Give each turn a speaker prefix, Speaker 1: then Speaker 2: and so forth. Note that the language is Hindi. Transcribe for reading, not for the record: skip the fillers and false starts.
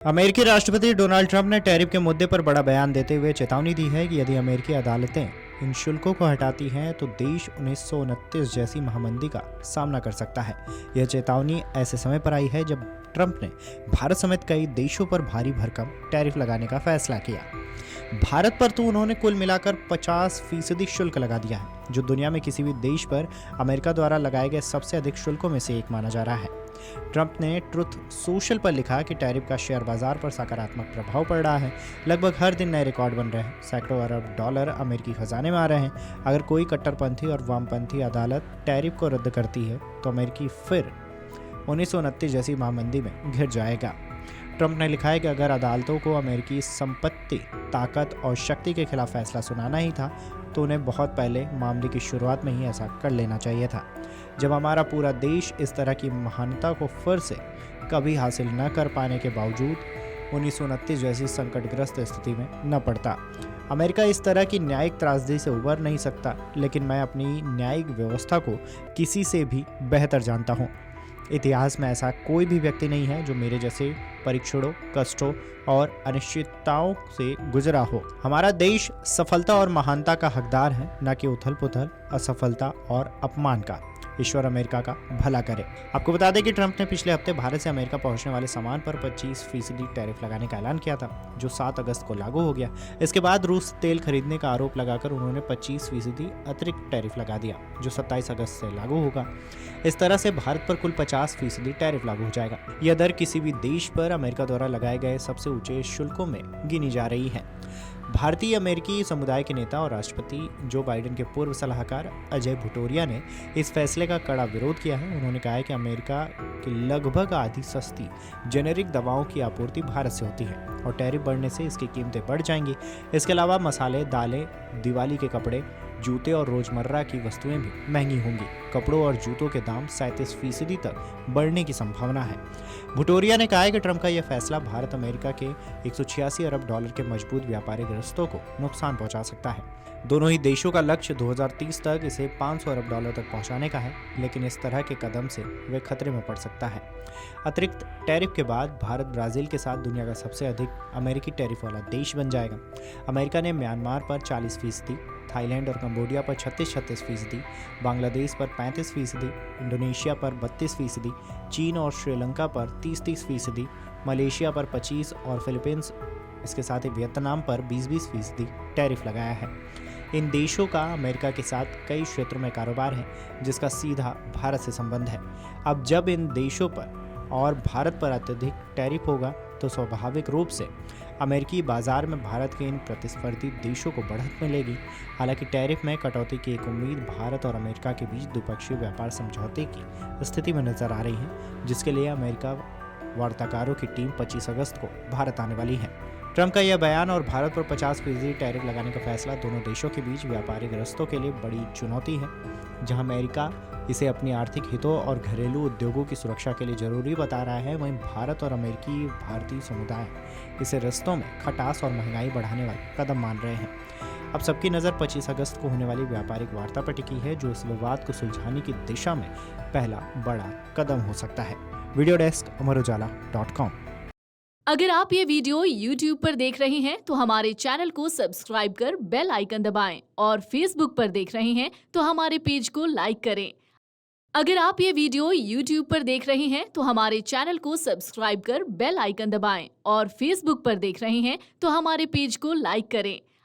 Speaker 1: अमेरिकी राष्ट्रपति डोनाल्ड ट्रंप ने टैरिफ के मुद्दे पर बड़ा बयान देते हुए चेतावनी दी है कि यदि अमेरिकी अदालतें इन शुल्कों को हटाती हैं तो देश 1929 जैसी महामंदी का सामना कर सकता है। यह चेतावनी ऐसे समय पर आई है जब ट्रंप ने भारत समेत कई देशों पर भारी भरकम टैरिफ लगाने का फैसला किया। भारत पर तो उन्होंने कुल मिलाकर 50% शुल्क लगा दिया है, जो दुनिया में किसी भी देश पर अमेरिका द्वारा लगाए गए सबसे अधिक शुल्कों में से एक माना जा रहा है। ट्रंप ने ट्रुथ सोशल पर लिखा कि टैरिफ का शेयर बाजार पर सकारात्मक प्रभाव पड़ रहा है। लगभग हर दिन नए रिकॉर्ड बन रहे हैं। सैकड़ों अरब डॉलर अमेरिकी खजाने में आ रहे हैं। अगर कोई कट्टरपंथी और वामपंथी अदालत टैरिफ को रद्द करती है तो अमेरिकी फिर 1929 जैसी महामंदी में घिर जाएगा। ट्रंप ने लिखा है कि अगर अदालतों को अमेरिकी संपत्ति, ताकत और शक्ति के खिलाफ फैसला सुनाना ही था तो उन्हें बहुत पहले मामले की शुरुआत में ही ऐसा कर लेना चाहिए था, जब हमारा पूरा देश इस तरह की महानता को फिर से कभी हासिल न कर पाने के बावजूद 1929 जैसी संकटग्रस्त स्थिति में न पड़ता। अमेरिका इस तरह की न्यायिक त्रासदी से उबर नहीं सकता, लेकिन मैं अपनी न्यायिक व्यवस्था को किसी से भी बेहतर जानता हूँ। इतिहास में ऐसा कोई भी व्यक्ति नहीं है जो मेरे जैसे परीक्षणों, कष्टों और अनिश्चितताओं से गुजरा हो। हमारा देश सफलता और महानता का हकदार है, न कि उथल पुथल, असफलता और अपमान का। ईश्वर अमेरिका का भला करे। आपको बता दें कि ट्रंप ने पिछले हफ्ते भारत से अमेरिका पहुंचने वाले सामान पर 25% टैरिफ लगाने का ऐलान किया था, जो 7 अगस्त को लागू हो गया। इसके बाद रूस तेल खरीदने का आरोप लगाकर उन्होंने 25% अतिरिक्त टैरिफ लगा दिया, जो 27 अगस्त से लागू होगा। इस तरह से भारत पर कुल 50% टैरिफ लागू हो जाएगा। यह दर किसी भी देश पर अमेरिका द्वारा लगाए गए सबसे ऊंचे शुल्कों में गिनी जा रही है। भारतीय अमेरिकी समुदाय के नेता और राष्ट्रपति जो बाइडेन के पूर्व सलाहकार अजय भुटोरिया ने इस फैसले का कड़ा विरोध किया है। उन्होंने कहा है कि अमेरिका की लगभग आधी सस्ती जेनेरिक दवाओं की आपूर्ति भारत से होती है और टैरिफ बढ़ने से इसकी कीमतें बढ़ जाएंगी। इसके अलावा मसाले, दालें, दिवाली के कपड़े, जूते और रोजमर्रा की वस्तुएं भी महंगी होंगी। कपड़ों और जूतों के दाम 37% तक बढ़ने की संभावना है। भुटोरिया ने कहा है कि ट्रंप का यह फैसला भारत अमेरिका के 186 अरब डॉलर के मजबूत व्यापारिक रिश्तों को नुकसान पहुंचा सकता है। दोनों ही देशों का लक्ष्य 2030 तक इसे 500 अरब डॉलर तक पहुंचाने का है, लेकिन इस तरह के कदम से वे खतरे में पड़ सकता है। अतिरिक्त टैरिफ के बाद भारत ब्राजील के साथ दुनिया का सबसे अधिक अमेरिकी टैरिफ वाला देश बन जाएगा। अमेरिका ने म्यांमार पर 40%, थाईलैंड और कंबोडिया पर 36%, बांग्लादेश पर 35%, इंडोनेशिया पर 32%, चीन और श्रीलंका पर 30% मलेशिया पर 25% और फिलीपींस, इसके साथ ही वियतनाम पर 20% टैरिफ लगाया है। इन देशों का अमेरिका के साथ कई क्षेत्रों में कारोबार है, जिसका सीधा भारत से संबंध है। अब जब इन देशों पर और भारत पर अत्यधिक टैरिफ होगा तो स्वाभाविक रूप से अमेरिकी बाजार में भारत के इन प्रतिस्पर्धी देशों को बढ़त मिलेगी। हालांकि टैरिफ में कटौती की एक उम्मीद भारत और अमेरिका के बीच द्विपक्षीय व्यापार समझौते की स्थिति में नजर आ रही है, जिसके लिए अमेरिका वार्ताकारों की टीम 25 अगस्त को भारत आने वाली है। ट्रंप का यह बयान और भारत पर 50% टैरिफ लगाने का फैसला दोनों देशों के बीच व्यापारिक रिश्तों के लिए बड़ी चुनौती है। जहां अमेरिका इसे अपनी आर्थिक हितों और घरेलू उद्योगों की सुरक्षा के लिए जरूरी बता रहा है, वहीं भारत और अमेरिकी भारतीय समुदाय इसे रिश्तों में खटास और महंगाई बढ़ाने वाले कदम मान रहे हैं। अब सबकी नज़र 25 अगस्त को होने वाली व्यापारिक वार्ता पर टिकी है, जो इस विवाद को सुलझाने की दिशा में पहला बड़ा कदम हो सकता है। Video desk amarujala.com।
Speaker 2: अगर आप ये वीडियो YouTube पर देख रहे हैं तो हमारे चैनल को सब्सक्राइब कर बेल आइकन दबाएं और Facebook पर देख रहे हैं तो हमारे पेज को लाइक करें। अगर आप ये वीडियो YouTube पर देख रहे हैं तो हमारे चैनल को सब्सक्राइब कर बेल आइकन दबाएं और Facebook पर देख रहे हैं तो हमारे पेज को लाइक करें।